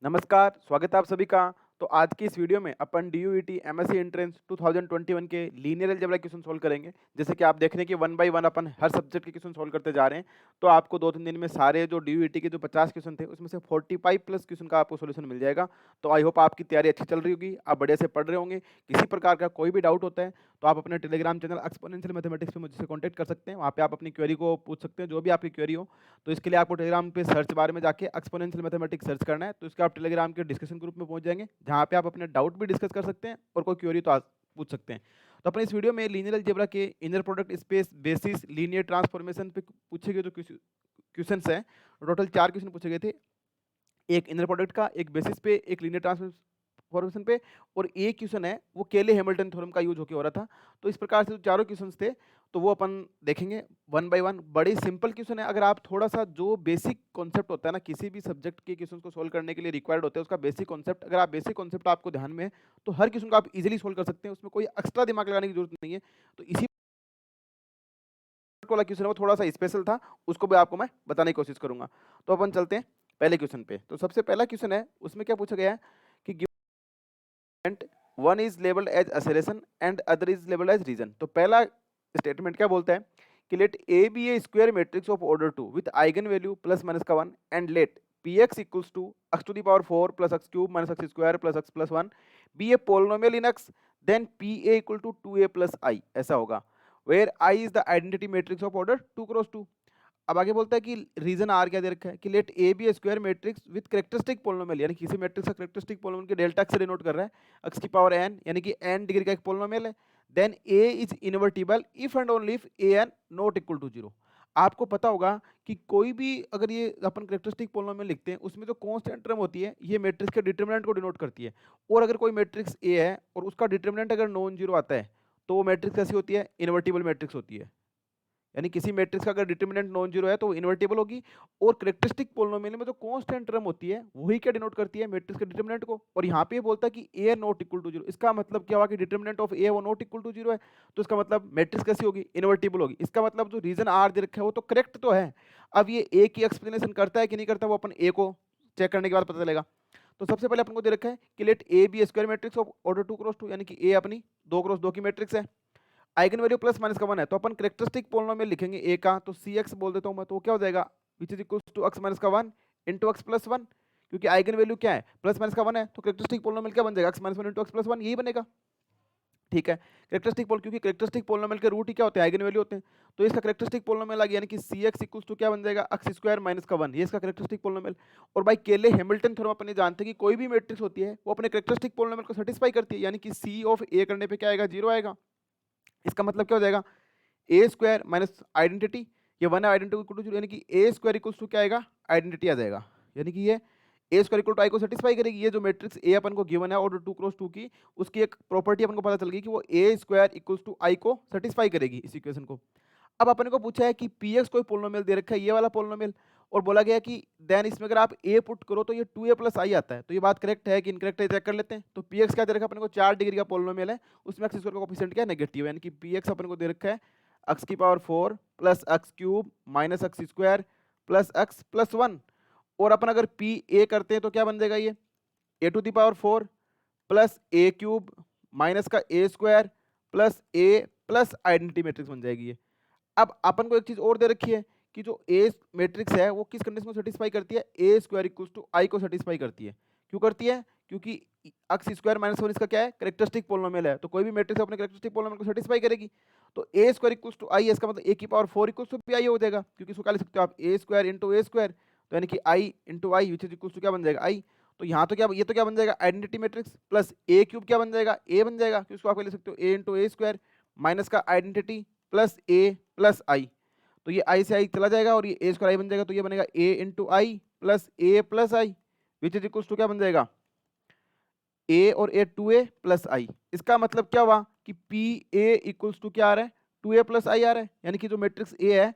नमस्कार, स्वागत है आप सभी का। तो आज की इस वीडियो में अपन डीयूईटी एमएससी एंट्रेंस 2021 के लीनियर अलजेब्रा क्वेश्चन सॉल्व करेंगे। जैसे कि आप देख रहे हैं कि one by one upon her subject के क्वेश्चन सॉल्व करते जा रहे हैं। तो आपको 2-3 दिन में सारे जो डीयूईटी के जो 50 क्वेश्चन थे, उसमें से 45 प्लस क्वेश्चन का आपको सॉल्यूशन मिल जाएगा। तो आई होप आपकी तैयारी अच्छी चल रही होगी, आप बढ़िया से पढ़ रहे होंगे। किसी प्रकार का कोई भी डाउट होता है, तो आप अपने टेलीग्राम चैनल एक्सपोनेंशियल मैथमेटिक्स पे मुझसे कॉन्टैक्ट कर सकते हैं। वहाँ पे आप अपनी क्वेरी को पूछ सकते हैं, जो भी आपकी क्वेरी हो। तो इसके लिए आपको टेलीग्राम पे सर्च बार में जाके एक्सपोनेंशियल मैथमेटिक्स सर्च करना है, तो इसका आप टेलीग्राम के डिस्कशन ग्रुप में पहुंच जाएंगे, जहां पे आप अपने डाउट भी डिस्कस कर सकते हैं और कोई क्वेरी तो आज पूछ सकते हैं। तो अपने इस वीडियो में लीनियर अलजेब्रा के inner product space basis linear transformation पे पूछे गए जो क्वेश्चन हैं, टोटल 4 क्वेश्चन पूछे गए थे। एक इनर प्रोडक्ट का, एक बेसिस पे, एक लीनियर ट्रांसफॉर्मेशन पे, और एक क्वेश्चन है वो केले हैमिल्टन थ्योरम का यूज होकर हो रहा था। तो इस प्रकार से जो चारों क्वेश्चंस थे, तो वो अपन देखेंगे वन बाय वन। बड़ी सिंपल क्वेश्चन है। अगर आप थोड़ा सा जो बेसिक कॉन्सेप्ट होता है ना, किसी भी सब्जेक्ट के क्वेश्चन को सोल्व करने के लिए रिक्वायर्ड होता है, उसका बेसिक कॉन्सेप्ट, अगर आप बेसिक कॉन्सेप्ट आपको ध्यान में है, तो हर क्वेश्चन को आप इजीली सोल्व कर सकते हैं। उसमें कोई एक्स्ट्रा दिमाग लगाने की जरूरत नहीं है। तो इसी वाला क्वेश्चन है वो थोड़ा सा स्पेशल था, उसको भी आपको मैं बताने की कोशिश करूंगा। तो अपन चलते हैं पहले क्वेश्चन पे। तो सबसे पहला क्वेश्चन है, उसमें क्या पूछा गया है कि one is labelled as assertion and other is labelled as reason. तो पहला स्टेटमेंट क्या बोलता है कि let A be a square matrix of order 2 with eigenvalue plus minus का 1 and let P x equals to x to the power 4 plus x cube minus x square plus x plus 1 be a polynomial in x, then P A equal to 2a plus I. ऐसा होगा where I is the identity matrix of order 2 cross 2। अब आगे बोलता है कि reason are क्या दे रखा है कि let A be square matrix with characteristic polynomial, यानी किसी मैट्रिक्स का कैरेक्टरिस्टिक पोलिनोमियल के डेल्टा से डिनोट कर रहा है, एक्स की पावर एन, यानी कि एन डिग्री का एक पोलिनोमियल है। Then A is invertible if and only if A N not equal to 0। आपको पता होगा कि कोई भी अगर ये अपन कैरेक्टरिस्टिक पोलिनोमियल लिखते हैं, उसमें जो कांस्टेंट टर्म होती है, ये मैट्रिक्स के डिटरमिनेंट को डिनोट करती है। और अगर कोई मैट्रिक्स ए है और उसका डिटरमिनेंट अगर नॉन जीरो आता है, तो वो मैट्रिक्स कैसी होती है? इनवर्टिबल मैट्रिक्स होती है। यानी किसी मैट्रिक्स का अगर डिटरमिनेंट नॉन जीरो है तो वो इन्वर्टिबल होगी। और कैरेक्टरिस्टिक पोलिनोमियल में जो कांस्टेंट टर्म होती है, वही क्या डिनोट करती है? मैट्रिक्स के डिटरमिनेंट को। और यहाँ पे बोलता है कि ए नॉट इक्वल टू 0। इसका मतलब क्या हुआ कि डिटरमिनेंट ऑफ ए वो नॉट इक्वल टू 0 है, तो इसका मतलब मैट्रिक्स कैसी होगी? इन्वर्टिबल होगी। इसका मतलब जो रीजन आर दे रखा है वो तो करेक्ट तो है। अब ये ए की एक्सप्लेनेशन करता है कि नहीं करता, वो अपन ए को चेक करने के बाद पता चलेगा। तो सबसे पहले अपन को दे रखा है कि let A be square matrix of order 2 cross 2, यानी कि ए अपनी 2 क्रॉस 2 की मैट्रिक्स है। आइगन वैल्यू प्लस माइनस का 1 है, तो अपन कैरेक्टरिस्टिक पोलिनोमियल लिखेंगे ए का, तो सी एक्स बोल देता हूं मैं, तो क्या हो जाएगा? Which is equals to X minus का 1 इंटू एक्स प्लस 1। क्योंकि आइगन वैल्यू क्या है? प्लस माइनस का 1 है, तो कैरेक्टरिस्टिक पोलिनोमियल क्या बन जाएगा? X minus 1 into x plus 1, यही बनेगा। ठीक है, कैरेक्टरिस्टिक पोल, क्योंकि कैरेक्टरिस्टिक पोलिनोमियल के रूट ही क्या होते हैं? आइगन वैल्यू होते हैं। तो इसका कैरेक्टरिस्टिक पोलिनोमियल आ गया, यानी कि सी एक्स इक्वल्स टू क्या बन जाएगा? एक्स स्क्वायर माइनस का 1, ये इसका कैरेक्टरिस्टिक पोलिनोमियल। और भाई केले हैमिल्टन थ्योरम अपन ये जानते हैं कि कोई भी मैट्रिक्स होती है वो अपने कैरेक्टरिस्टिक पोलिनोमियल को सेटिस्फाई करती है, यानी कि सी ऑफ ए करने पे क्या आएगा? 0 आएगा। इसका मतलब क्या हो जाएगा? ए स्क्वायर माइनस आइडेंटिटी, ये वन है, आइडेंटिटी इक्वल टू 0, यानी कि ए स्क्वायर इक्वल टू क्या आएगा? आइडेंटिटी आ जाएगा। यानी कि ये ए स्क्वायर इक्वल टू आई को सेटिस्फाई करेगी। ये जो मैट्रिक्स ए अपन को गिवन है ऑर्डर 2 क्रॉस 2 की, उसकी एक प्रॉपर्टी अपन को पता चल गई कि वो ए स्क्वायर इक्वल टू आई को सेटिस्फाई करेगी, इस इक्वेशन को। अब अपन को पूछा है कि पी एक्स कोई पोलिनोमियल दे रखा है, ये वाला पोलिनोमियल, और बोला गया कि देन इसमें अगर आप ए पुट करो तो ये 2a प्लस आई आता है। तो ये बात करेक्ट है कि इनकरेक्ट है, चेक कर लेते हैं। तो पी एक्स क्या दे रखा है अपन को? 4 डिग्री का पोलिनोमियल है, उसमें एक्स स्क्वायर का कोएफिशिएंट क्या है? नेगेटिव, यानी कि पी एक्स अपन को दे रखा है एक्स की power 4 plus x cube minus x square plus x plus 1। और अपन अगर पी ए करते हैं तो क्या बन जाएगा? ये A to the power 4 plus A cube minus का A square plus A plus identity matrix बन जाएगी ये। अब अपन को एक चीज और दे रखी है कि जो ए मैट्रिक्स है वो किस कंडीशन को सेटिस्फाई करती है? ए स्क्वायर इक्वल टू आई को सेटिस्फाई करती है। क्यों करती है? क्योंकि एक्स स्क्वायर माइनस 1 इसका क्या है? कैरेक्टरिस्टिक पोलिनोमियल है, तो कोई भी मैट्रिक्स अपने कैरेक्टरिस्टिक पोलिनोमियल को सेटिस्फाई करेगी। तो A square equal to I, इसका मतलब ए की power 4 equal to P I हो जाएगा, क्योंकि इसको क्या लिख सकते हो आप? A square into A square, तो यानी कि I into I which is equal to क्या बन जाएगा? आई। तो यहाँ तो क्या, ये तो क्या बन जाएगा? Identity matrix plus A cube क्या बन जाएगा? ए बन जाएगा, क्योंकि इसको आप लिख सकते हो ए इंटू ए स्क्वायर माइनस का आइडेंटिटी प्लस ए प्लस आई। तो ये आई से आई चला जाएगा और ये ए स्क्वायर आई बन जाएगा, तो ये बनेगा A into I plus A plus I which is equal to क्या बन जाएगा? ए और ए 2a प्लस आई। इसका मतलब क्या हुआ कि पी ए इक्वल्स टू क्या आ रहा है? 2a प्लस आई आ रहा है, यानी कि जो मैट्रिक्स ए है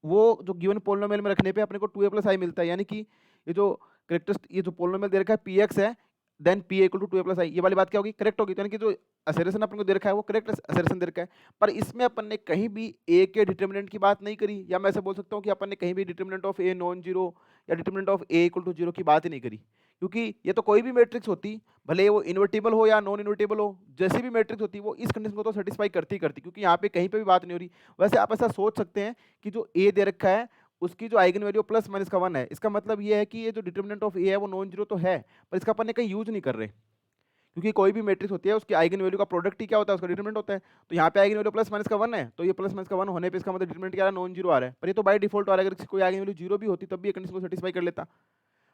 वो जो गिवन पोलिनोमियल में रखने पे अपने को 2a प्लस आई मिलता है। यानी कि ये जो पोलिनोमियल दे रखा है पी एक्स है, then P equal to 2a plus I, ये वाली बात क्या होगी? करेक्ट होगी। तो यानी कि जो असरेशन अपन को दे रखा है वो करेक्ट असरेशन दे रखा है। पर इसमें अपन ने कहीं भी ए के डिटर्मिनेंट की बात नहीं करी, या मैं ऐसे बोल सकता हूँ कि अपन ने कहीं भी determinant of A non zero या determinant of A equal to 0 की बात ही नहीं करी। क्योंकि ये तो कोई भी मैट्रिक्स होती, भले वो इन्वर्टिबल हो या नॉन इन्वर्टिबल हो, जैसी भी मैट्रिक्स होती वो इस कंडीशन को तो सेटिस्फाई करती ही करती, क्योंकि यहाँ पे कहीं पे भी बात नहीं हो रही। वैसे आप ऐसा सोच सकते हैं कि जो ए दे रखा है उसकी जो आइगन वैल्यू प्लस माइनस का 1 है, इसका मतलब ये है कि ये जो डिटर्मिनेंट ऑफ ए है वो नॉन जीरो तो है, पर इसका अपन ने कहीं यूज नहीं कर रहे, क्योंकि कोई भी मैट्रिक्स होती है उसकी आइगन वैल्यू का प्रोडक्ट ही क्या होता है, उसका डिटरमिनेंट होता है। तो यहाँ पे आइगन वैल्यू प्लस माइनस का 1 है, तो ये प्लस माइनस का 1 होने पे इसका मतलब डिटरमिनेंट क्या है, नॉन जीरो आ रहा है। पर ये तो बाय डिफॉल्ट आ रहा है, अगर कोई आइगन वैल्यू जीरो भी होती तब भी ये कंडीशन को सेटिस्फाई कर लेता।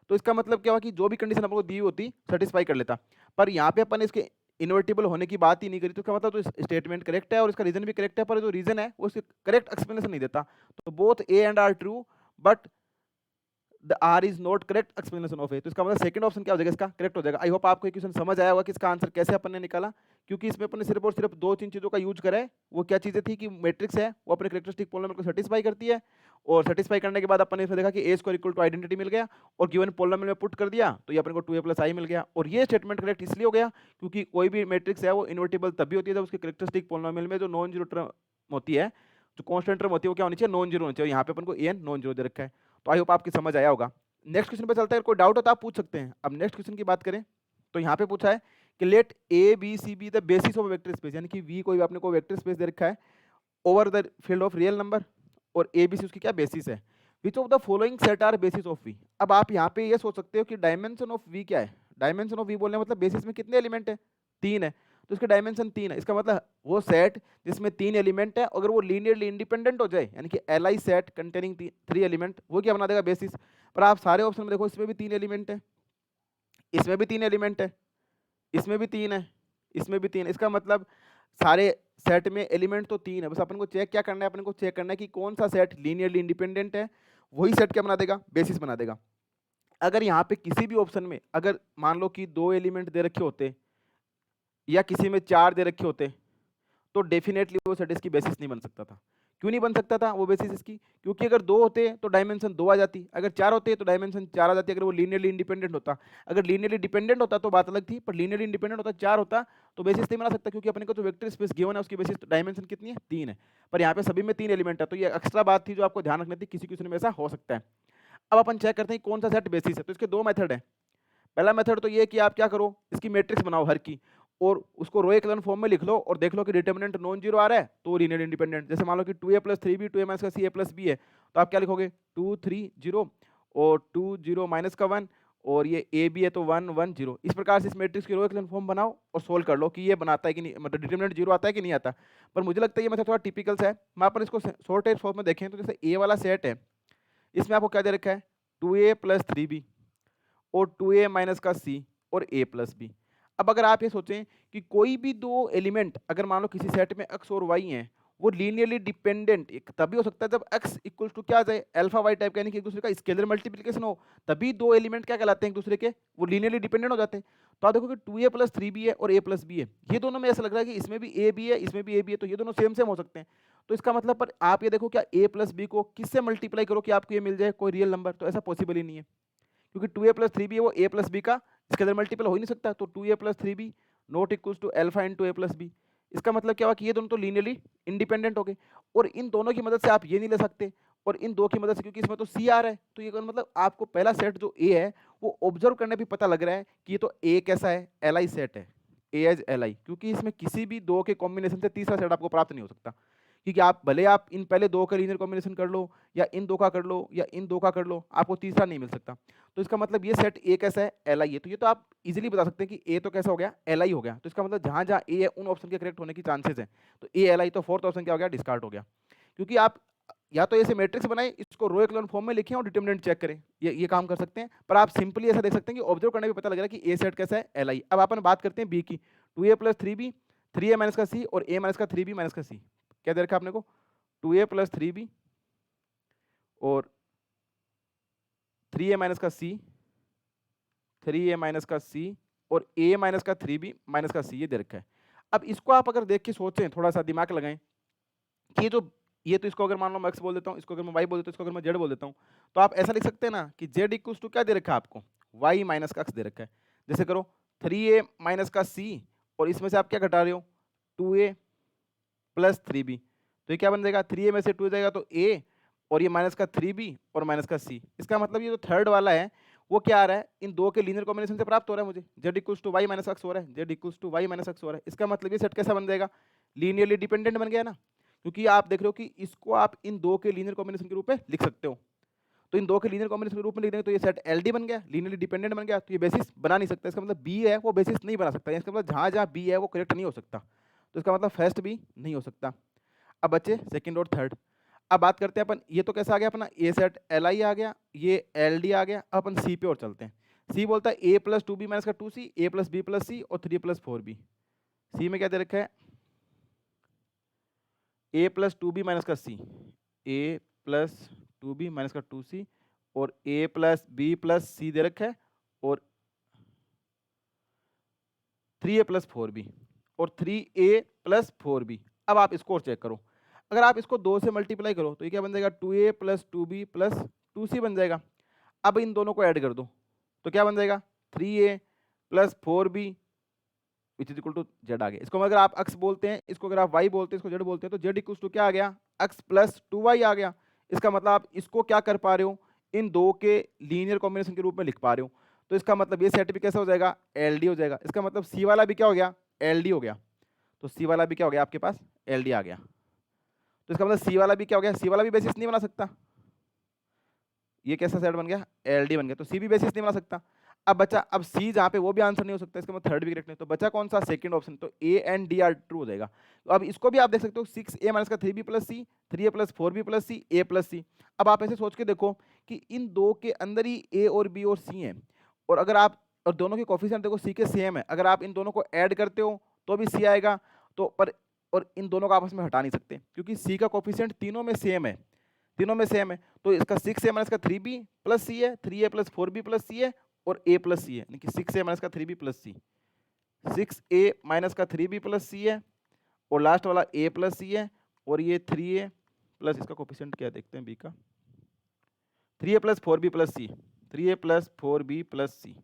तो इसका मतलब क्या हुआ कि जो भी कंडीशन अपन को दी होती सेटिस्फाई कर लेता। पर यहाँ पे अपन इसके इन्वर्टिबल होने की बात ही नहीं करी, तो इसका मतलब तो स्टेटमेंट करेक्ट है और इसका रीजन भी करेक्ट है, पर जो रीजन है वो उसके करेक्ट एक्सप्लेनेशन नहीं देता। तो both A and R true but the R is not correct explanation of A. तो इसका मतलब सेकंड ऑप्शन क्या हो जाएगा, इसका करेक्ट हो जाएगा। आई होप आपको क्वेश्चन समझ आया होगा कि इसका आंसर कैसे अपन ने निकाला, क्योंकि इसमें अपन ने सिर्फ और सिर्फ दो तीन चीजों का यूज करा है। वो क्या चीजें थी कि मैट्रिक्स है वो अपने कैरेक्टरिस्टिक पॉलिनोमियल को सेटिस्फाई करती है, और सेटिस्फाई करने के बाद अपन ने इसमें देखा कि ए स्क्वायर इक्वल टू आइडेंटिटी मिल गया, और गिवन पॉलिनोमियल में पुट कर दिया तो ये अपन को 2a प्लस आई मिल गया। और ये स्टेटमेंट करेक्ट इसलिए हो गया क्योंकि कोई भी मैट्रिक्स है वो इन्वर्टिबल तभी होती है जब उसके कैरेक्टरिस्टिक पॉलिनोमियल में जो नॉन जीरो टर्म होती है, जो कांस्टेंट टर्म होती है वो क्या होनी चाहिए, नॉन जीरो होनी चाहिए। यहाँ पे अपन को एन नॉन जीरो दे रखा है। तो आई होप आपकी समझ आया होगा। नेक्स्ट क्वेश्चन पे चलते हैं, कोई डाउट हो तो आप पूछ सकते हैं। अब नेक्स्ट क्वेश्चन की बात करें तो यहाँ पे पूछा है कि let A B C be the basis of vector space, यानी कि वी कोई आपने को वेक्टर स्पेस दे रखा है over the field of real number, और ए बी सी उसकी क्या बेसिस है। Which of the following set are basis of V. अब आप यहाँ पे ये सोच सकते हो कि डायमेंशन ऑफ वी क्या है। डायमेंशन ऑफ वी बोलने मतलब बेसिस में कितने एलिमेंट है, 3 है, तो इसके डायमेंशन 3 है। इसका मतलब वो सेट जिसमें 3 एलिमेंट है, अगर वो लीनियरली इंडिपेंडेंट हो जाए, यानी कि L I set containing 3 element, वो क्या बना देगा बेसिस। पर आप सारे ऑप्शन में देखो, इसमें भी 3 एलिमेंट है, इसमें भी 3 एलिमेंट है, इसमें भी 3 है, इसमें भी 3 है। इसका मतलब सारे सेट में एलिमेंट तो 3 है। बस अपन को चेक क्या करना है, अपन को चेक करना है कि कौन सा सेट लीनियरली इंडिपेंडेंट है, वही सेट क्या बना देगा, बेसिस बना देगा। अगर यहाँ पे किसी भी ऑप्शन में अगर मान लो कि 2 एलिमेंट दे रखे होते या किसी में 4 दे रखे होते, तो डेफिनेटली वो सेट इसकी बेसिस नहीं बन सकता था। क्यों नहीं बन सकता था वो बेसिस इसकी, क्योंकि अगर 2 होते तो डायमेंशन 2 आ जाती, अगर 4 होते तो डायमेंशन 4 आ जाती, अगर वो लीनियरली इंडिपेंडेंट होता। अगर लीनियरली डिपेंडेंट होता तो बात अलग थी, पर लीनियरली इंडिपेंडेंट होता 4 होता तो बेसिस नहीं बना सकता, क्योंकि अपने को जो वेक्टर स्पेस गिवन है उसकी बेसिस डायमेंशन कितनी है, 3 है। पर यहाँ पे सभी में 3 एलिमेंट है, तो ये एक्स्ट्रा बात थी जो आपको ध्यान रखनी थी, किसी क्वेश्चन में ऐसा हो सकता है। अब अपन चेक करते हैं कौन सा सेट बेसिस है। तो इसके 2 मेथड है। पहला मेथड तो ये कि आप क्या करो, इसकी मैट्रिक्स बनाओ हर की, और उसको रो एक्लन फॉर्म में लिख लो और देख लो कि डिटर्मिनेंट नॉन जीरो आ रहा है तो लीनियर इंडिपेंडेंट। जैसे मान लो कि 2a plus 3b 2a minus का c a प्लस b है, तो आप क्या लिखोगे 2 3 0 और 2 0 माइनस का 1, और ये a b है तो 1 1 0। इस प्रकार से इस मैट्रिक्स की रो एक्लन फॉर्म बनाओ और सोल्व कर लो कि ये बनाता है कि नहीं, मतलब डिटर्मिनेंट जीरो आता है कि नहीं आता। पर मुझे लगता है ये मतलब थोड़ा टिपिकल है। मैं अपन इसको शॉर्ट फॉर्म में देखें तो जैसे a वाला सेट है, इसमें आपको क्या दे रखा है 2a प्लस 3b और 2a माइनस का c और a प्लस बी। अब अगर आप ये सोचें कि कोई भी दो एलिमेंट अगर मान लो किसी सेट में x और y हैं, वो लीनियरली डिपेंडेंट तभी हो सकता है जब x इक्वल टू क्या आ जाए अल्फा वाई टाइप का, यानी कि एक दूसरे का स्केलर मल्टीप्लिकेशन हो, तभी दो एलिमेंट क्या कहलाते हैं एक दूसरे के, वो लीनियरली डिपेंडेंट हो जाते हैं। तो आप देखो कि 2a प्लस 3b है और a प्लस बी है, ये दोनों में ऐसा लग रहा है कि इसमें भी a b है इसमें भी a b है, तो ये दोनों सेम सेम हो सकते हैं। तो इसका मतलब पर आप ये देखो क्या a प्लस बी को किससे मल्टीप्लाई करो कि आपको ये मिल जाए कोई रियल नंबर, तो ऐसा पॉसिबल ही नहीं है, क्योंकि 2a प्लस 3b है वो a प्लस बी का इसके अंदर मल्टीपल हो ही नहीं सकता। तो 2a plus 3b not equals to alpha into a plus B. इसका मतलब क्या हुआ कि ये दोनों तो लीनियरली इंडिपेंडेंट हो गए, और इन दोनों की मदद से आप ये नहीं ले सकते, और इन दो की मदद से, क्योंकि इसमें तो सी आ रहा है, तो ये मतलब आपको पहला सेट जो ए है वो ऑब्जर्व करने भी पता लग रहा है कि ये तो ए कैसा है, एल आई सेट है, ए एज एल आई, क्योंकि इसमें किसी भी दो के कॉम्बिनेशन से तीसरा सेट आपको प्राप्त नहीं हो सकता। क्योंकि आप भले आप इन पहले दो का लीनियर कॉम्बिनेशन कर लो या इन दो का कर लो या इन दो का कर लो, आपको तीसरा नहीं मिल सकता। तो इसका मतलब ये सेट ए कैसा है, एल आई है। तो ये तो आप इजीली बता सकते हैं कि ए तो कैसा हो गया, एल आई हो गया। तो इसका मतलब जहां जहां ए है उन ऑप्शन के करेक्ट होने की चांसेस है। तो ए एल आई, तो फोर्थ ऑप्शन क्या हो गया, डिस्कार्ड हो गया। क्योंकि आप या तो ऐसे मैट्रिक्स बनाए, इसको रो एक्लोन फॉर्म में लिखें और डिटर्मिनेंट चेक करें, ये काम कर सकते हैं। पर आप सिंपली ऐसा देख सकते हैं कि ऑब्जर्व करने में पता लग रहा है कि ए सेट कैसा है, एल आई। अब अपन बात करते हैं बी की, 2a plus 3b 3a minus का सी और a माइनस का 3b माइनस का सी। क्या दे रखा आपने को 2a प्लस 3b और 3a माइनस का सी, 3a माइनस का सी और a माइनस का 3b माइनस का सी, ये दे रखा है। अब इसको आप अगर देख के सोचें, थोड़ा सा दिमाग लगाएं कि ये तो इसको अगर मान लो मैं x बोल देता हूँ, इसको अगर मैं y बोल देता हूँ, इसको अगर मैं z बोल देता हूँ, तो आप ऐसा लिख सकते हैं ना कि z इक्वल्स टू क्या दे रखा है आपको, y माइनस का x दे रखा है। जैसे करो 3a माइनस का c और इसमें से आप क्या घटा रहे हो 2a प्लस 3b, तो ये क्या बन जाएगा 3a में से 2 जाएगा तो a, और ये माइनस का 3b और माइनस का c। इसका मतलब ये जो थर्ड वाला है वो क्या आ रहा है, इन दो के लीनियर कॉम्बिनेशन से प्राप्त हो रहा है मुझे, z equals to Y minus X हो रहा है, z equals to Y minus X हो रहा है। इसका मतलब ये सेट कैसा बन जाएगा, लीनियरली डिपेंडेंट बन गया ना, क्योंकि आप देख रहे हो कि इसको आप इन दो के लीनियर कॉम्बिनेशन के रूप में लिख सकते हो। तो इन दो के लीनियर कॉम्बिनेशन के रूप में लिख देंगे तो ये सेट एलडी बन गया, लीनियरली डिपेंडेंट बन गया, तो ये बेसिस बना नहीं सकता। इसका मतलब बी है वो बेसिस नहीं बना सकता, इसका मतलब जहाँ जहाँ बी है वो करेक्ट नहीं हो सकता, तो इसका मतलब फर्स्ट भी नहीं हो सकता। अब बच्चे सेकंड और थर्ड। अब बात करते हैं अपन, ये तो कैसा आ गया अपना ए सेट एल आई आ गया, ये एल डी आ गया। अब अपन सी पे और चलते हैं। सी बोलता है A plus two B minus का two C, A plus B plus C और three plus four B. C में क्या दे रखा है, A plus two B minus का C, A plus two B minus का टू सी और A plus B plus C दे रखा है और 3a प्लस फोर बी और 3a प्लस फोर बी। अब आप इसको और चेक करो, अगर आप इसको 2 से मल्टीप्लाई करो तो ये क्या बन जाएगा, 2a plus two B plus 2c बन जाएगा। अब इन दोनों को ऐड कर दो तो क्या बन जाएगा, 3a plus four B which is equal to Z आ गया। इसको अगर आप एक्स बोलते हैं, इसको अगर आप वाई बोलते हैं, इसको जेड बोलते हैं, तो जेड इक्वल टू क्या आ गया, एक्स प्लस टू वाई आ गया। इसका मतलब आप इसको क्या कर पा रहे हो, इन दो के लीनियर कॉम्बिनेशन के रूप में लिख पा रहे हो। तो इसका मतलब ये सेट भी कैसा हो जाएगा, एल डी हो जाएगा। इसका मतलब सी वाला भी क्या हो गया, एल डी हो गया। तो सी वाला भी क्या हो गया आपके पास, एल डी आ गया। तो इसका मतलब सी वाला भी क्या हो गया, सी वाला भी बेसिस नहीं बना सकता। ये कैसा सेट बन गया, एल डी बन गया, तो सी भी बेसिस नहीं बना सकता। अब बचा, अब सी जहाँ पे वो भी आंसर नहीं हो सकता, इसका मतलब थर्ड भी करेक्ट नहीं। तो बचा कौन सा, सेकंड ऑप्शन, तो A and D R true हो जाएगा। तो अब इसको भी आप देख सकते हो, 6a माइनस का 3b प्लस सी, 3a प्लस 4b प्लस सी, a प्लस सी। अब आप ऐसे सोच के देखो कि इन दो के अंदर ही a और b और c हैं, और अगर आप, और दोनों के कोफिशिएंट देखो c के सेम है, अगर आप इन दोनों को ऐड करते हो तो भी c आएगा। तो पर और इन दोनों को आपस में हटा नहीं सकते क्योंकि c का कोफिशिएंट तीनों में सेम है, तीनों में सेम है। तो इसका 6a माइनस का 3b प्लस सी है, 3a प्लस 4b प्लस सी है और a प्लस सी है, यानी कि 6a माइनस का 3b प्लस सी, 6a माइनस का 3b प्लस सी है और लास्ट वाला a प्लस सी है और ये 3a प्लस, इसका कोफिशिएंट क्या देखते हैं b का, 3a प्लस 4b प्लस सी, 3a प्लस 4b प्लस सी।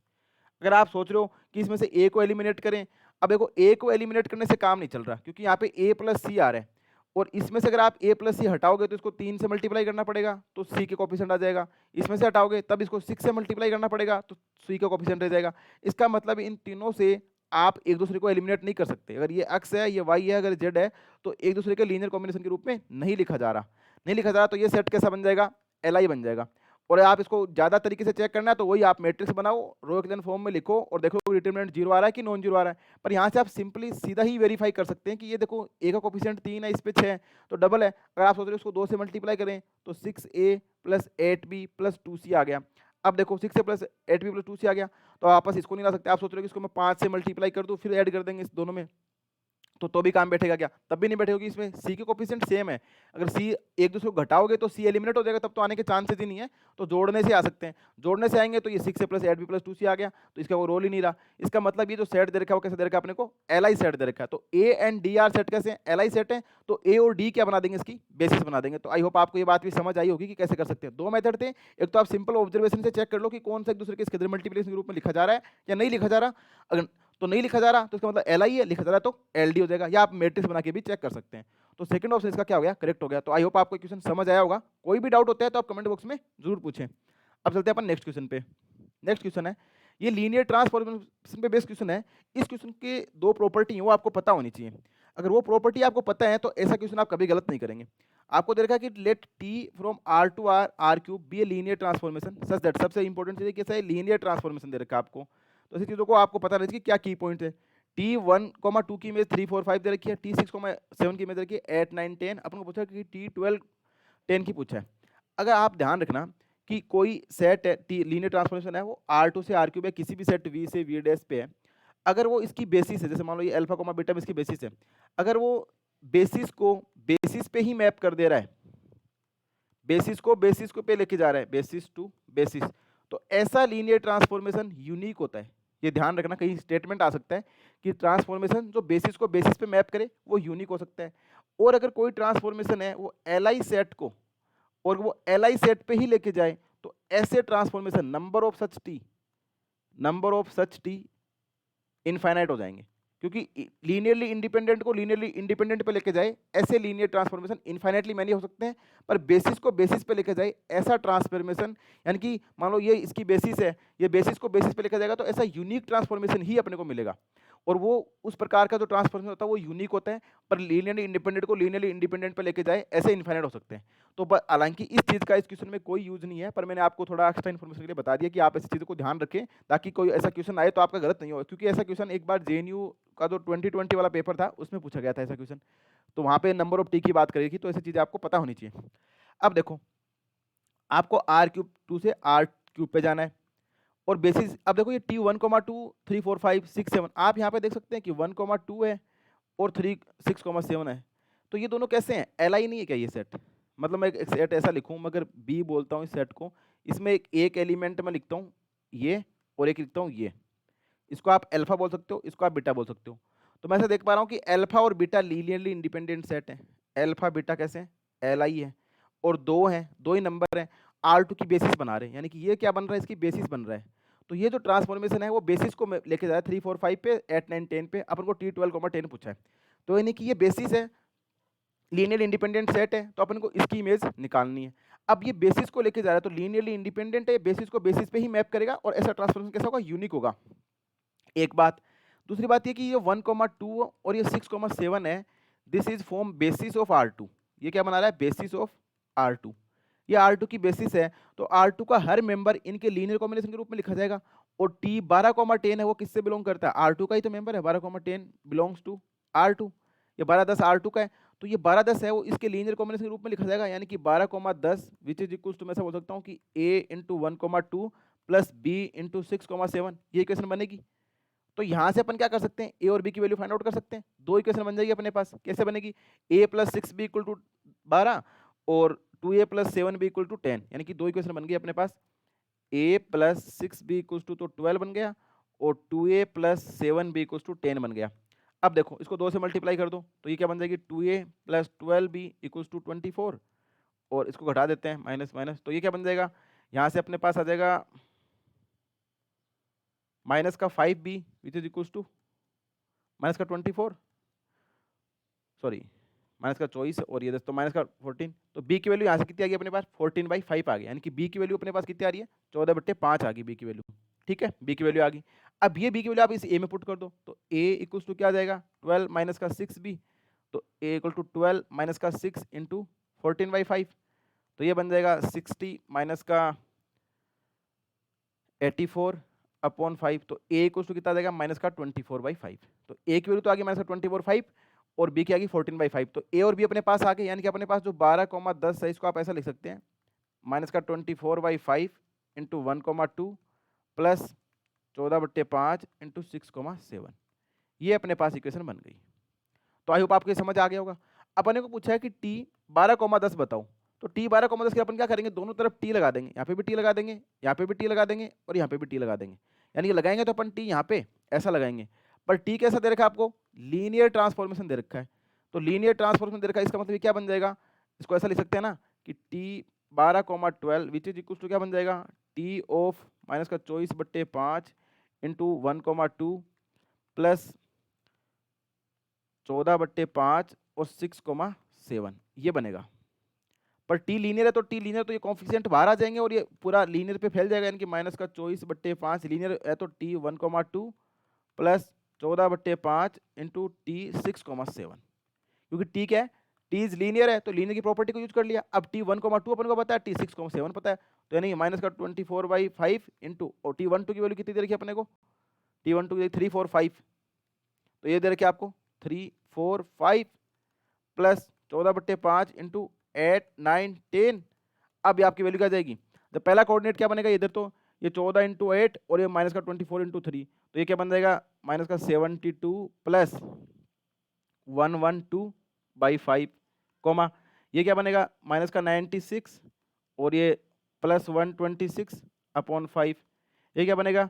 अगर आप सोच रहे हो कि इसमें से a को एलिमिनेट करें, अब देखो a को एलिमिनेट करने से काम नहीं चल रहा क्योंकि यहाँ पे a प्लस सी आ रहा है, और इसमें से अगर आप a प्लस सी हटाओगे तो इसको 3 से मल्टीप्लाई करना पड़ेगा तो c के कोफिशिएंट आ जाएगा। इसमें से हटाओगे तब इसको 6 से मल्टीप्लाई करना पड़ेगा तो c का कोफिशिएंट रह जाएगा। इसका मतलब इन तीनों से आप एक दूसरे को एलिमिनेट नहीं कर सकते। अगर ये x है, ये y है, अगर z है, तो एक दूसरे के लीनियर कॉम्बिनेशन के रूप में नहीं लिखा जा रहा, नहीं लिखा जा रहा, तो ये सेट कैसा बन जाएगा, li बन जाएगा। और आप इसको ज़्यादा तरीके से चेक करना है तो वही आप मैट्रिक्स बनाओ, रो एक्लन फॉर्म में लिखो और देखो डिटरमिनेंट जीरो आ रहा है कि नॉन जीरो आ रहा है। पर यहाँ से आप सिंपली सीधा ही वेरीफाई कर सकते हैं कि ये देखो a का कोफिशिएंट 3 है, इस पे 6 है तो डबल है। अगर आप सोच रहे हो उसको 2 से मल्टीप्लाई करें तो 6a plus 8b plus 2c आ गया। अब देखो 6a plus 8b plus 2c आ गया, तो आप बस इसको नहीं ला सकते। आप सोच रहे हो कि इसको मैं 5 से मल्टीप्लाई कर दूँ फिर ऐड कर देंगे इस दोनों में, तो भी काम बैठेगा क्या, तब भी नहीं बैठेगी। इसमें c के कोफिशिएंट सेम है, अगर c एक दूसरे को घटाओगे तो c एलिमिनेट हो जाएगा, तब तो आने के चांसेस ही नहीं है। तो जोड़ने से आ सकते हैं, जोड़ने से आएंगे तो ये 6 प्लस 8b प्लस 2c आ गया, तो इसका वो रोल ही नहीं रहा। इसका मतलब ये जो सेट दे रखा है वो कैसे दे रखा है अपने को, एल सेट दे रखा है। तो a and D R set कैसे, एल सेट है, तो a और d क्या बना देंगे, इसकी बेसिस बना देंगे। तो आई होप आपको ये बात भी समझ आई होगी कि कैसे कर सकते हैं। दो मेथड थे, एक तो आप सिंपल ऑब्जर्वेशन से चेक कर लो कि कौन सा एक दूसरे के स्केलर मल्टीप्लिकेशन के रूप में लिखा जा रहा है या नहीं लिखा जा रहा। अगर तो नहीं लिखा जा रहा तो इसका मतलब एल आई है, लिखा जा रहा तो एल डी हो जाएगा, या आप मैट्रिक्स बना के भी चेक कर सकते हैं। तो सेकंड ऑप्शन इसका क्या हो गया, करेक्ट हो गया। तो आई होप आपको क्वेश्चन समझ आया होगा। कोई भी डाउट होता है तो आप कमेंट बॉक्स में जरूर पूछें। अब चलते हैं अपन नेक्स्ट क्वेश्चन पे। नेक्स्ट क्वेश्चन है, ये लीनियर ट्रांसफॉर्मेशन पे बेस्ड क्वेश्चन है। इस क्वेश्चन के दो प्रॉपर्टी हैं वो आपको पता होनी चाहिए। अगर वो प्रॉपर्टी आपको पता है तो ऐसा क्वेश्चन आप कभी गलत नहीं करेंगे। आपको दे रखा है कि let T from R to R R cube be a linear transformation such that, सबसे इंपॉर्टेंट चीज कैसा है, लीनियर ट्रांसफॉर्मेशन दे रखा है आपको। तो ऐसी चीज़ों को आपको पता रहना चाहिए कि क्या की पॉइंट है। T1, 2 की इमेज 3, 4, 5 दे रखी है, T6, 7 की इमेज रखी है, 8, 9, 10 अपन को पूछा कि T12, 10 की पूछा है। अगर आप ध्यान रखना कि कोई सेट है, लीनियर ट्रांसफॉर्मेशन है, वो R2 से R3 है, किसी भी सेट V से V डैश पे है, अगर वो इसकी बेसिस है, जैसे मान लो ये अल्फा कोमा बीटा में इसकी बेसिस है, अगर वो बेसिस को बेसिस पे ही मैप कर दे रहा है, बेसिस को बेसिस को पे लेके जा रहा है, बेसिस टू बेसिस, तो ऐसा लीनियर ट्रांसफॉर्मेशन यूनिक होता है। ये ध्यान रखना, कहीं स्टेटमेंट आ सकता है कि ट्रांसफॉर्मेशन जो बेसिस को बेसिस पे मैप करे वो यूनिक हो सकता है। और अगर कोई ट्रांसफॉर्मेशन है वो एल सेट को और वो एल सेट पे ही लेके जाए, तो ऐसे transformation number of such T infinite हो जाएंगे। क्योंकि लीनियरली इंडिपेंडेंट को लीनियरली इंडिपेंडेंट पे लेके जाए ऐसे लीनियर ट्रांसफॉर्मेशन इनफाइनाइटली मैनी हो सकते हैं, पर बेसिस को बेसिस पे लेके जाए ऐसा ट्रांसफॉर्मेशन, यानी कि मान लो ये इसकी बेसिस है, ये बेसिस को बेसिस पे लेके जाएगा तो ऐसा यूनिक ट्रांसफॉर्मेशन ही अपने को मिलेगा, और वो उस प्रकार का जो ट्रांसफॉर्मेशन होता है वो यूनिक होता है। पर लीनियरली इंडिपेंडेंट को लीनियरली इंडिपेंडेंट पे लेके जाए ऐसे इनफाइनाइट हो सकते हैं। तो हालांकि इस चीज़ का इस क्वेश्चन में कोई यूज नहीं है, पर मैंने आपको थोड़ा एक्स्ट्रा इन्फॉर्मेशन के लिए बता दिया कि आप ऐसी चीज़ों को ध्यान रखें ताकि कोई ऐसा क्वेश्चन आए तो आपका गलत नहीं हो, क्योंकि ऐसा क्वेश्चन एक बार जेएनयू का जो 2020 वाला पेपर था उसमें पूछा गया था ऐसा क्वेश्चन, तो वहाँ पे नंबर ऑफ टी की बात करी थी, तो ऐसी चीज़ें आपको पता होनी चाहिए। अब देखो, आपको R³ से R³ पे जाना है, और बेसिस अब देखो ये T1,2 3 4 5 6 7, आप यहाँ पे देख सकते हैं कि 1,2 है और 3 6,7 है, तो ये दोनों कैसे हैं, LI नहीं है क्या ये सेट? मतलब मैं एक सेट ऐसा लिखूँ, मगर B बोलता हूँ इस सेट को, इसमें एक एलिमेंट में लिखता हूँ ये और एक लिखता हूँ ये, इसको आप अल्फा बोल सकते हो, इसको आप बीटा बोल सकते हो। तो मैं ऐसा देख पा रहा हूँ कि अल्फा और बीटा लीनियरली इंडिपेंडेंट सेट है, अल्फा बीटा कैसे हैं, LI है, और दो हैं, दो ही नंबर हैं, R2 की बेसिस बना रहे हैं, यानी कि ये क्या बन रहा है, इसकी बेसिस बन रहा है। तो ये जो ट्रांसफॉर्मेशन है वो बेसिस को लेके जा रहा है 3 4 5 पे 8 9 10 पे, अपन को T12,10 पूछा है, तो यानी कि ये बेसिस है, लीनियर इंडिपेंडेंट सेट है, तो अपन को इसकी इमेज निकालनी है। अब ये बेसिस को लेके जा रहा है तो लीनियरली इंडिपेंडेंट है, बेसिस को बेसिस पे ही मैप करेगा, और ऐसा ट्रांसफॉर्मेशन कैसा होगा, यूनिक होगा, एक बात। दूसरी बात ये कि ये 1,2 और ये 6,7 है, this is form basis of R2, ये क्या बना रहा है, बेसिस ऑफ R2, ये R2 की बेसिस है, तो R2 का हर मेंबर इनके लीनियर कॉम्बिनेशन के रूप में लिखा जाएगा। और T 12,10 है, वो किससे बिलोंग करता है, R2 का ही तो मेंबर है, 12,10 बिलोंग्स टू R2, ये 12,10 R2 का है, तो ये 12,10 है वो इसके लीनियर कॉम्बिनेशन के रूप में लिखा जाएगा, यानी कि 12,10 विच इज इक्वल टू, मैं ऐसा बोल सकता हूँ कि A into 1,2 plus B into 6,7, ये इक्वेशन बनेगी। तो यहाँ से अपन क्या कर सकते हैं, ए और बी की वैल्यू फाइंड आउट कर सकते हैं, दो इक्वेशन बन जाएगी अपने पास, कैसे बनेगी, a plus 6b equal to 12 और 2a plus 7b equal to 10, यानी कि दो इक्वेशन बन गई अपने पास, a plus 6b equal to तो 12 बन गया, और 2a plus 7b equal to 10 बन गया। अब देखो इसको 2 से मल्टीप्लाई कर दो तो ये क्या बन जाएगी, 2a plus 12b equal to 24, और इसको घटा देते हैं माइनस माइनस, तो ये क्या बन जाएगा, यहाँ से अपने पास आ जाएगा माइनस का 5b which is equal to minus का 24, सॉरी माइनस का 24 और ये 10, तो माइनस का 14, तो b की वैल्यू यहाँ से कितनी आ गई अपने पास, 14/5 आ गई, यानी कि b की वैल्यू अपने पास कितनी आ रही है, 14/5 आ गई b की वैल्यू, ठीक है, b की वैल्यू आ गई। अब ये b की वैल्यू आप इस a में पुट कर दो, तो a इक्वल्स टू क्या आ जाएगा, 12 माइनस का 6b, तो a इक्वल टू 12 माइनस का 6 इंटू 14/5, तो ये बन जाएगा 60 माइनस का 84/5, तो a इक्वल्स टू कितना आ जाएगा, माइनस का 24/5, तो a की वैल्यू तो आ गई माइनस का 24/5 और b की आ गई 14/5, तो a और b अपने पास आ गए, यानी कि अपने पास जो 12,10 है इसको आप ऐसा लिख सकते हैं, माइनस का 24/5 इंटू 1,2 प्लस 14/5 इंटू 6,7, ये अपने पास इक्वेशन बन गई। तो आई होप आपको ये समझ आ गया होगा। अपने को पूछा है कि t 12,10 बताओ, तो t 12,10 के अपन क्या करेंगे, दोनों तरफ t लगा देंगे, यहाँ पे भी t लगा देंगे, यहाँ पे भी t लगा देंगे, और यहाँ पे भी t लगा देंगे, यानी कि लगाएंगे तो अपन t यहाँ पे ऐसा लगाएंगे, पर t कैसा दे रखा है आपको, लीनियर ट्रांसफॉर्मेशन दे रखा है, तो लीनियर ट्रांसफॉर्मेशन दे रखा है, इसका मतलब ये क्या बन जाएगा, इसको ऐसा लिख सकते हैं ना कि t 12,12 which is equal to क्या बन जाएगा, t ऑफ माइनस का 24/5 इंटू 1,2 प्लस 14/5 और 6,7, ये बनेगा। पर टी लीनियर है तो टी लीनियर, तो ये कॉन्फिशिएंट बाहर आ जाएंगे और ये पूरा लीनियर पे फैल जाएगा, यानी कि माइनस का 24/5 लीनियर है, तो टी 1,2 प्लस 14/5 इंटू टी 6,7, क्योंकि टी क्या है, टी इज लीनियर है तो लीनियर की प्रॉपर्टी को यूज कर लिया। अब टी 1,2 अपन को पता है, टी 6,7 पता है, तो यानी माइनस का 24/5 इंटू, और टी 1,2 की वैल्यू कितनी दे रखी है अपने को, टी 1,2 3 4 5, तो ये दे रखी है आपको 3 4 5 प्लस 14/5 इंटू 8 9 10, अब ये आपकी वैल्यू क्या जाएगी, तो पहला कोऑर्डिनेट क्या बनेगा, इधर तो ये 14 इंटू 8 और ये माइनस का 24 इंटू 3, तो ये क्या बन जाएगा, माइनस का 72 प्लस 112/5, कोमा ये क्या बनेगा, माइनस का 96 और ये प्लस 126/5, ये क्या बनेगा,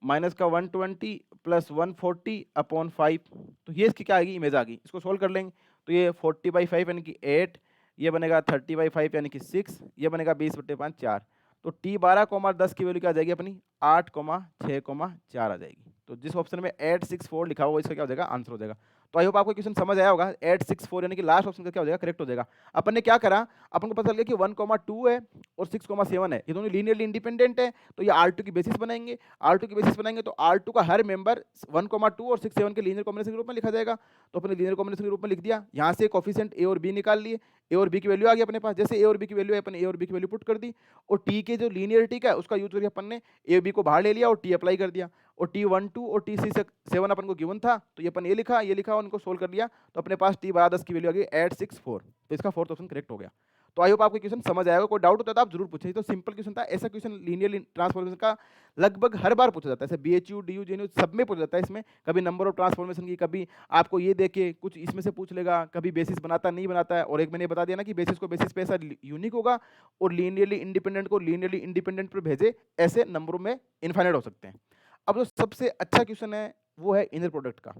माइनस का 120 प्लस 140/5, तो ये इसकी क्या आएगी, इमेज आ गई, इसको सोल्व कर लेंगे, तो ये 40/5 यानी कि 8, ये बनेगा 30/5 यानी कि 6, ये बनेगा 20/5 4, तो t 12,10 की वैल्यू क्या आ जाएगी अपनी 8,6,4 आ जाएगी। तो जिस ऑप्शन में 864 लिखा हुआ इसका क्या हो जाएगा, आंसर हो जाएगा। तो आई होप आपको क्वेश्चन समझ आया होगा। 864 यानी कि लास्ट ऑप्शन का क्या हो जाएगा, करेक्ट हो जाएगा। अपन ने क्या करा, अपन को पता चल गया कि 1,2 है और 6,7 है, ये दोनों लीनियरली इंडिपेंडेंट है, तो ये R2 की बेसिस बनाएंगे। R2 की बेसिस बनाएंगे तो R2 का हर मेंबर 1,2 और 6, 7 के लीनियर कॉम्बिनेशन के रूप में लिखा जाएगा। तो अपने लीनियर कॉम्बिनेशन के रूप में लिख दिया। यहाँ से कोफिशिएंट ए और बी निकाल लिए, ए और बी की वैल्यू आ गई अपने पास। जैसे ए और बी की वैल्यू है, अपन ए और बी की वैल्यू पुट कर दी, और टी के जो लीनियरिटी का है उसका यूज करके अपन ने ए बी को बाहर ले लिया और टी अप्लाई कर दिया। और T12 और T7 अपन को गिवन था, तो ये अपन ये लिखा उनको सोल्व कर लिया, तो अपने पास T 10 की वैल्यू आ गई 864। तो इसका फोर्थ ऑप्शन करेक्ट हो गया। तो आई होप आपको क्वेश्चन समझ आएगा। कोई डाउट होता है तो आप जरूर पूछें। तो सिंपल क्वेश्चन था। ऐसा क्वेश्चन लीनियर ट्रांसफॉर्मेशन का लगभग हर बार पूछा जाता है, जैसे BHU DU JNU सब में पूछा जाता है। इसमें कभी नंबर ऑफ ट्रांसफॉर्मेशन की, कभी आपको ये देके कुछ इसमें से पूछ लेगा, कभी बेसिस बनाता नहीं बनाता है। और एक मैंने बता दिया ना कि बेसिस को बेसिस पे ऐसा यूनिक होगा, और लीनियरली इंडिपेंडेंट को लीनियरली इंडिपेंडेंट पर भेजे, ऐसे नंबरों में इनफाइनाइट हो सकते हैं। अब जो सबसे अच्छा क्वेश्चन है वो है इनर प्रोडक्ट का।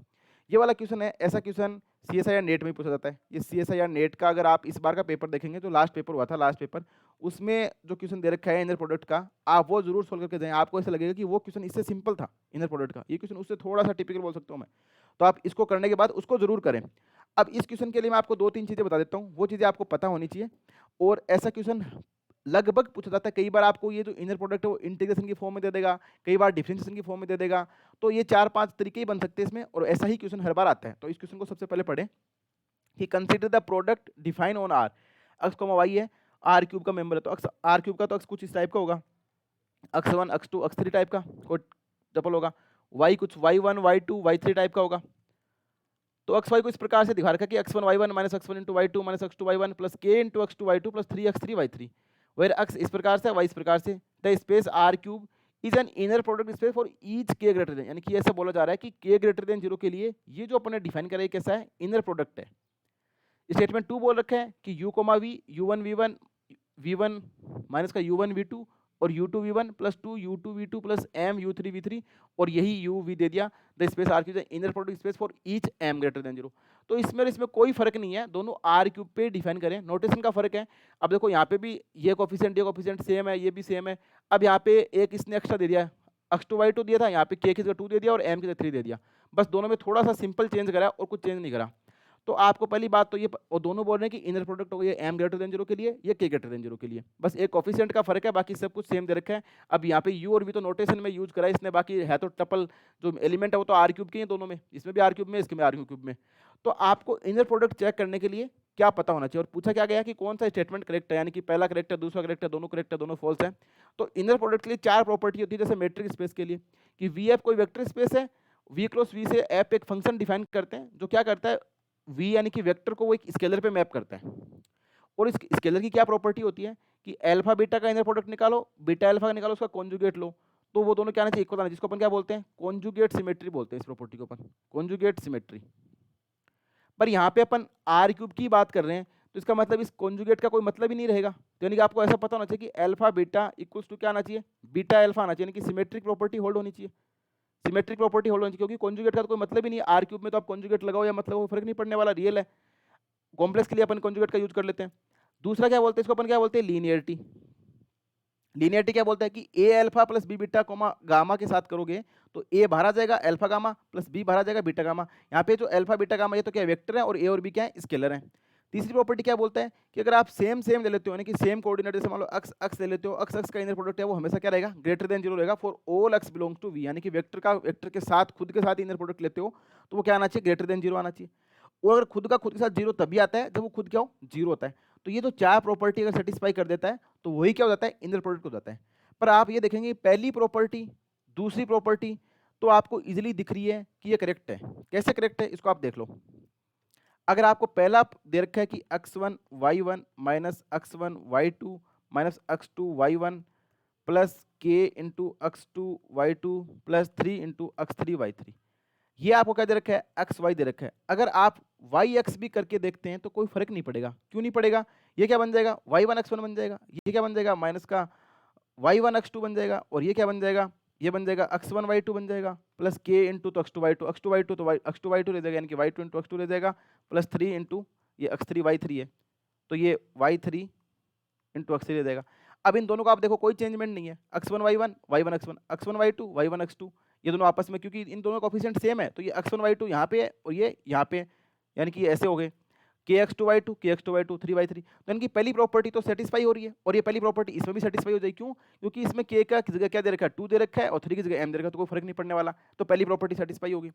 ये वाला क्वेश्चन है, ऐसा क्वेश्चन CSIR नेट में पूछा जाता है। ये CSIR नेट का अगर आप इस बार का पेपर देखेंगे, जो लास्ट पेपर हुआ था, लास्ट पेपर, उसमें जो क्वेश्चन दे रखा है इनर प्रोडक्ट का, आप वो जरूर सोल्व करके जाएं। आपको ऐसा लगेगा कि वो क्वेश्चन इससे सिंपल था इनर प्रोडक्ट का, ये क्वेश्चन उससे थोड़ा सा टिपिकल बोल सकता हूँ मैं। तो आप इसको करने के बाद उसको जरूर करें। अब इस क्वेश्चन के लिए मैं आपको 2-3 चीजें बता देता हूँ, वो चीजें आपको पता होनी चाहिए। और ऐसा क्वेश्चन लगभग पूछा जाता है। कई बार आपको ये जो इनर प्रोडक्ट है वो इंटीग्रेशन की फॉर्म में दे देगा, कई बार डिफरेंशिएशन की फॉर्म में दे देगा। तो ये 4-5 तरीके ही बन सकते हैं इसमें, और ऐसा ही क्वेश्चन हर बार आता है। तो इस क्वेश्चन को सबसे पहले पढ़ें कि consider the product define on R। x, y है, R³ का मेंबर है, तो R³ का तो x कुछ इस टाइप का होगा, x1 x2 x3 टाइप का कोई डबल होगा, y कुछ y1 y2 y3 टाइप का होगा। तो x y को इस प्रकार से दिखा रखा है कि x1 y1 minus x1 into y2 minus x2 y1 plus k into x2 y2 plus 3x3 y3, where x इस प्रकार से, y इस प्रकार से। The space R³ is an inner product space for each k greater than, यानी कि ऐसा बोला जा रहा है कि k ग्रेटर देन 0 के लिए ये जो अपने डिफाइन करा है कैसा है, इनर प्रोडक्ट है। स्टेटमेंट 2 बोल रखा है कि u, v u1 v1 v1 minus का u1 v2 और u2 v1 plus 2 u2 v2 plus m u3 v3, और यही u v दे दिया। The space R cube inner product space for each m greater than 0। तो इसमें और इसमें कोई फर्क नहीं है, दोनों R क्यूब पे डिफाइन करें, नोटेशन का फर्क है। अब देखो यहाँ पे भी ये कोफिशिएंट सेम है, ये भी सेम है। अब यहाँ पे एक इसने एक्स्ट्रा दे दिया, x2 y2 दिया था, यहाँ पे k की 2 दे दिया और m की 3 दे दिया। बस दोनों में थोड़ा सा सिंपल चेंज करा और कुछ चेंज नहीं करा। तो आपको पहली बात तो ये, और दोनों बोल रहे हैं कि इनर प्रोडक्ट हो गया m ग्रेटर देन 0 के लिए, ये k ग्रेटर देन 0 के लिए, बस एक कोफिशिएंट का फर्क है, बाकी सब कुछ सेम दे रखा है। अब यहाँ पे u और v तो नोटेशन में यूज करा है इसने, बाकी है तो टपल जो एलिमेंट है वो तो R क्यूब के हैं दोनों में, इसमें भी R क्यूब में, इसके में R क्यूब में। तो आपको इनर प्रोडक्ट चेक करने के लिए क्या पता होना चाहिए, और पूछा क्या गया कि कौन सा स्टेटमेंट करेक्ट है, यानी कि पहला करेक्ट है, दूसरा करेक्ट है, दोनों करेक्ट है, दोनों फॉल्स है। तो इनर प्रोडक्ट के लिए 4 प्रॉपर्टी होती है, जैसे मैट्रिक्स स्पेस के लिए कि VF कोई वेक्टर स्पेस है, V क्रॉस V से F एक फंक्शन डिफाइन करते हैं जो क्या करता है, V यानी कि वेक्टर को वो एक स्केलर पे मैप करता है। और इस स्केलर की क्या प्रॉपर्टी होती है कि अल्फा बीटा का इनर प्रोडक्ट निकालो, बीटा अल्फा का निकालो, उसका कॉन्जुगेट लो, तो वो दोनों क्या आना चाहिए, इक्वल आना, जिसको अपन क्या बोलते हैं, कॉन्जुगेट सिमेट्री बोलते हैं। इस प्रॉपर्टी को अपन कॉन्जुगेट सिमेट्री। पर यहाँ पे अपन R क्यूब की बात कर रहे हैं, तो इसका मतलब इस कॉन्जुगेट का कोई मतलब ही नहीं रहेगा। तो यानी कि आपको ऐसा पता होना चाहिए कि अल्फा बीटा इक्वल्स टू क्या आना चाहिए, बीटा अल्फा आना चाहिए, यानी कि सिमेट्रिक प्रॉपर्टी होल्ड होनी चाहिए, सिमेट्रिक प्रॉपर्टी होल्ड होनी चाहिए, क्योंकि कॉन्जुगेट का तो कोई मतलब ही नहीं है। R क्यूब में तो आप कॉन्जुगेट लगाओ या मतलब वो फर्क नहीं पड़ने वाला, रियल है। कॉम्प्लेक्स के लिए अपन कॉन्जुगेट का यूज कर लेते हैं। दूसरा क्या बोलते हैं, इसको अपन क्या बोलते हैं, लीनियरिटी। लीनियरिटी क्या बोलता है कि A alpha plus B beta comma gamma के साथ करोगे तो ए बाहर आ जाएगा अल्फा गामा प्लस बी बाहर आ जाएगा बीटा गामा। यहाँ पे जो अल्फा बीटा गामा ये तो क्या वेक्टर है और ए और बी क्या है, स्केलर है। तीसरी प्रॉपर्टी क्या बोलता है कि अगर आप सेम ले लेते हो, यानी कि सेम कोऑर्डिनेट, जैसे मान लो एक्स ले लेते हो, एक्स का इनर प्रोडक्ट है वो हमेशा क्या रहेगा, ग्रेटर देन 0 रहेगा for all X belongs to V, यानी कि वेक्टर के साथ खुद के साथ इनर प्रोडक्ट लेते हो तो वो क्या आना चाहिए, ग्रेटर देन 0 आना चाहिए। और अगर खुद के साथ 0 तभी आता है जब वो खुद क्या हो, 0 होता है। तो ये तो 4 प्रॉपर्टी अगर सेटिस्फाई कर देता है तो वही क्या हो जाता है, इनर प्रोडक्ट हो जाता है। पर आप ये देखेंगे पहली प्रॉपर्टी दूसरी प्रॉपर्टी तो आपको इजीली दिख रही है कि ये करेक्ट है। कैसे करेक्ट है इसको आप देख लो। अगर आपको पहला दे रखा है कि x1 y1 minus x1 y2 minus x2 y1 plus k into x2 y2 plus 3 into x3 y3, ये आपको क्या दे रखा है, एक्स वाई दे रखा है। अगर आप वाई एक्स भी करके देखते हैं तो कोई फर्क नहीं पड़ेगा। क्यों नहीं पड़ेगा, ये क्या बन जाएगा, y1 x1 बन जाएगा, ये क्या बन जाएगा माइनस का y1 x2 बन जाएगा, और ये क्या बन जाएगा, ये बन जाएगा x1 y2 बन जाएगा प्लस k इंटू तो x2 y2 तो x2 y2 ले जाएगा, यानी कि y2 इंटू x2 ले जाएगा प्लस 3 इंटू ये x3 y3 है तो ये y3 इंटू x3 ले जाएगा। अब इन दोनों का आप देखो कोई चेंजमेंट नहीं है, x1 y1 y1 x1 x1 y2 y1 x2, ये दोनों आपस में, क्योंकि इन दोनों कोफिशिएंट सेम है, तो ये x1 y2 यहाँ पे है और ये यहाँ पे है, यानी कि ये ऐसे हो गए kx2 y2 kx2 y2 3 by 3। तो इनकी पहली प्रॉपर्टी तो सेटिस्फाई हो रही है और ये पहली प्रॉपर्टी इसमें भी सेटिस्फाई हो जाएगी। क्यों? क्योंकि इसमें k का की जगह क्या दे रखा है, 2 दे रखा है और 3 की जगह m दे रखा है, तो कोई फर्क नहीं पड़ने वाला, तो पहली प्रॉपर्टी सेटिस्फाई होगी,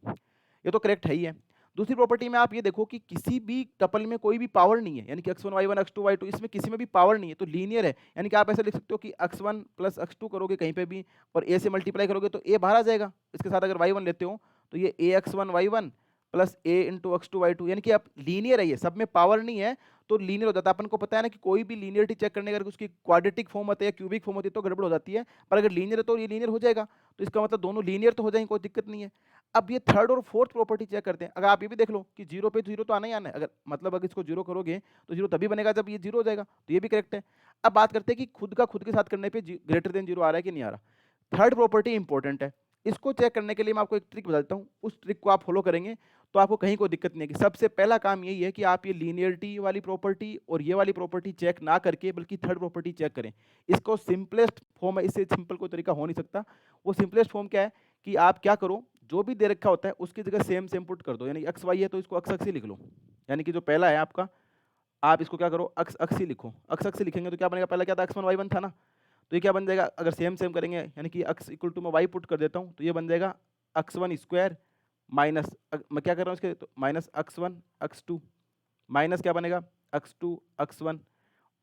ये तो करेक्ट है ही है। दूसरी प्रॉपर्टी में आप ये देखो कि किसी भी टपल में कोई भी पावर नहीं है, यानी कि x1 y1 x2 y2 इसमें किसी में भी पावर नहीं है, तो लीनियर है। यानी कि आप ऐसे लिख सकते हो कि x1 प्लस x2 करोगे कहीं पे भी और a से मल्टीप्लाई करोगे तो a बाहर आ जाएगा, इसके साथ अगर y1 लेते हो तो ये ax1 y1 plus a into x2 y2, यानी कि आप लीनियर है, ये सब में पावर नहीं है तो लीनियर हो जाता है। अपन को पता है ना कि कोई भी लीनियरिटी चेक करने का अगर उसकी क्वाड्रेटिक फॉर्म होती है या क्यूबिक फॉर्म होती है तो गड़बड़ हो जाती है, पर अगर लीनियर है तो ये लीनियर हो जाएगा, तो इसका मतलब दोनों लीनियर तो हो जाएंगे, कोई दिक्कत नहीं है। अब ये थर्ड और फोर्थ प्रॉपर्टी चेक करते हैं। अगर आप ये भी देख लो कि जीरो पे जीरो तो आना ही आना है, अगर मतलब अगर इसको जीरो करोगे तो जीरो तभी बनेगा जब ये जीरो हो जाएगा, तो ये भी करेक्ट है। अब बात करते हैं कि खुद का खुद के साथ करने पे ग्रेटर देन जीरो आ रहा है कि नहीं आ रहा। थर्ड प्रॉपर्टी इंपॉर्टेंट है, इसको चेक करने के लिए मैं आपको एक ट्रिक बता देता हूँ, उस ट्रिक को आप फॉलो करेंगे तो आपको कहीं कोई दिक्कत नहीं है। कि सबसे पहला काम यही है कि आप ये लीनियरिटी वाली प्रॉपर्टी और ये वाली प्रॉपर्टी चेक ना करके बल्कि थर्ड प्रॉपर्टी चेक करें। इसको सिंपलेस्ट फॉर्म है, इससे सिंपल कोई तरीका हो नहीं सकता। वो सिंपलेस्ट फॉर्म क्या है कि आप क्या करो, जो भी दे रखा होता है उसकी जगह सेम सेम पुट कर दो, यानी एक्स वाई है तो इसको अक्स अक्सी लिख लो, यानी कि जो पहला है आपका आप इसको क्या करो अक्स अक्सी लिखो। अक्स अक्सी लिखेंगे तो क्या बनेगा, पहला क्या था x1 y1 था ना, तो ये क्या बन जाएगा, अगर सेम सेम करेंगे यानी कि x इक्वल टू मैं y पुट कर देता हूँ तो ये बन जाएगा x1 स्क्वायर माइनस मैं क्या कर रहा हूँ इसके तो माइनस x1 x2 माइनस क्या बनेगा x2 x1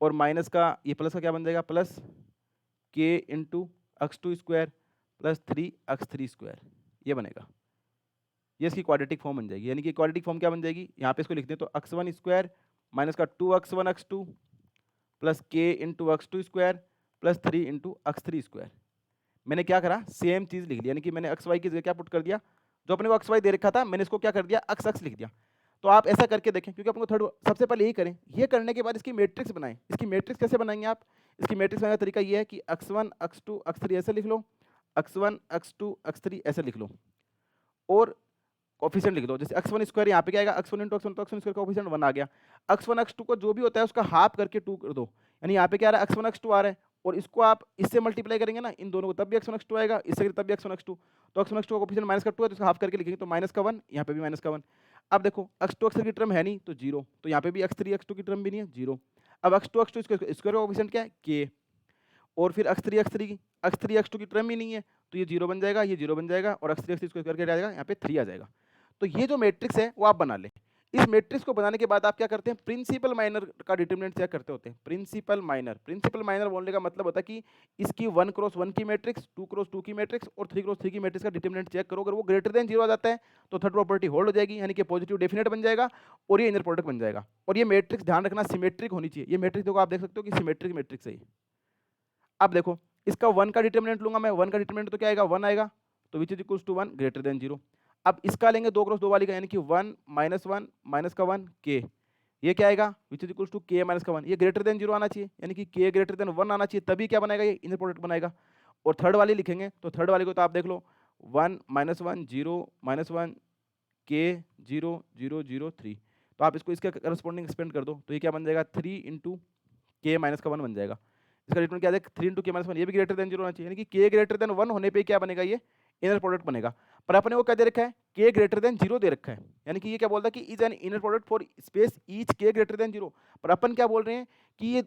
और माइनस का ये प्लस का क्या बन जाएगा plus k into x2 square plus 3x3 square, ये बनेगा, ये इसकी क्वाड्रेटिक फॉर्म बन जाएगी। यानी कि क्वाड्रेटिक फॉर्म क्या बन जाएगी, यहाँ पे इसको लिखते हैं तो x1 स्क्वायर माइनस का 2x1 x2 plus k into x2 square plus 3 into x3 square. मैंने क्या करा, सेम चीज़ लिख दिया, यानी कि मैंने xy की जगह क्या पुट कर दिया, जो अपने को xy दे रखा था मैंने इसको क्या कर दिया x x लिख दिया। तो आप ऐसा करके देखें, क्योंकि अपन को थर्ड सबसे पहले यही करें। ये करने के बाद इसकी मैट्रिक्स बनाएं। इसकी मैट्रिक्स कैसे बनाएंगे आप, इसकी मैट्रिक्स बनाने का तरीका ये है कि x1 x2 x3 ऐसे लिख लो, x1 x2 x3 ऐसे लिख लो और कोफिशिएंट लिख दो। जैसे x1 स्क्वायर यहाँ पे क्या आएगा, x1 इंटू x1 तो x1 स्क्वायर का कोफिशिएंट 1 आ गया। x1 x2 को जो भी होता है उसका हाफ करके 2 कर दो, यानी यहाँ पे क्या आ रहा है x1 x2 आ रहा है और इसको आप इससे मल्टीप्लाई करेंगे ना इन दोनों को तब भी x1 x2 आएगा, इससे तब भी x1 x2, तो x1 x2 का कोफिशिएंट माइनस का 2 है तो इसका हाफ करके लिखेंगे तो माइनस का 1, यहाँ पे भी माइनस का 1। अब देखो x2 x3 की टर्म है नहीं तो 0, तो यहाँ पे भी x3 x2 की टर्म भी नहीं है 0। अब x2 x2 स्क्वायर का कोफिशिएंट क्या है k, और फिर x3 x2 की टर्म ही नहीं है तो ये 0 बन जाएगा, ये 0 बन जाएगा और x3 x3 स्क्वायर करके आ जाएगा यहाँ पे 3 आ जाएगा। तो ये जो मैट्रिक्स है वो आप बना लें। इस मैट्रिक्स को बनाने के बाद आप क्या करते हैं, प्रिंसिपल माइनर का डिटरमिनेंट चेक करते होते हैं। प्रिंसिपल माइनर बोलने का मतलब होता है कि इसकी 1 क्रॉस 1 की मैट्रिक्स, 2 क्रॉस 2 की मैट्रिक्स और 3 क्रॉस 3 की मैट्रिक्स का डिटरमिनेंट चेक करो। अगर वो ग्रेटर देन 0 आ जाता है तो थर्ड प्रॉपर्टी होल्ड हो जाएगी, यानी कि पॉजिटिव डेफिनेट बन जाएगा और ये इनर प्रोडक्ट बन जाएगा। और ये मैट्रिक्स ध्यान रखना सिमेट्रिक होनी चाहिए। ये मैट्रिक्स देखो आप देख सकते हो कि सिमेट्रिक मैट्रिक्स है। अब देखो इसका 1 का डिटरमिनेंट लूंगा मैं, 1 का डिटरमिनेंट तो क्या आएगा 1 आएगा, तो which is equals to 1 greater than 0। अब इसका लेंगे 2 क्रॉस 2 वाली का, यानी कि 1 माइनस का 1 के, ये क्या आएगा विच इज इक्वल्स टू के माइनस का 1, ये ग्रेटर देन 0 आना चाहिए, यानी कि के ग्रेटर देन 1 आना चाहिए, तभी क्या बनाएगा ये इनर प्रोडक्ट बनाएगा। और थर्ड वाली लिखेंगे तो थर्ड वाली को तो आप देख लो 1 -1 0 -1 के 0 0 0 3, तो आप इसको इसके करस्पॉन्डिंग एक्सपेंड कर दो तो ये क्या बन जाएगा 3 इंटू के माइनस का 1 बन जाएगा। इसका डिटरमिनेंट क्या है 3 इंटू के माइनस 1, ये भी ग्रेटर देन 0 होना चाहिए, यानी कि के ग्रेटर देन 1 होने पे क्या बनेगा ये इनर प्रोडक्ट बनेगा। पर अपने को क्या दे रखा है के ग्रेटर देन 0 दे रखा है, यानी कि ये क्या बोलता है कि is an inner product for space each के ग्रेटर देन 0। पर अपन क्या बोल रहे हैं कि ये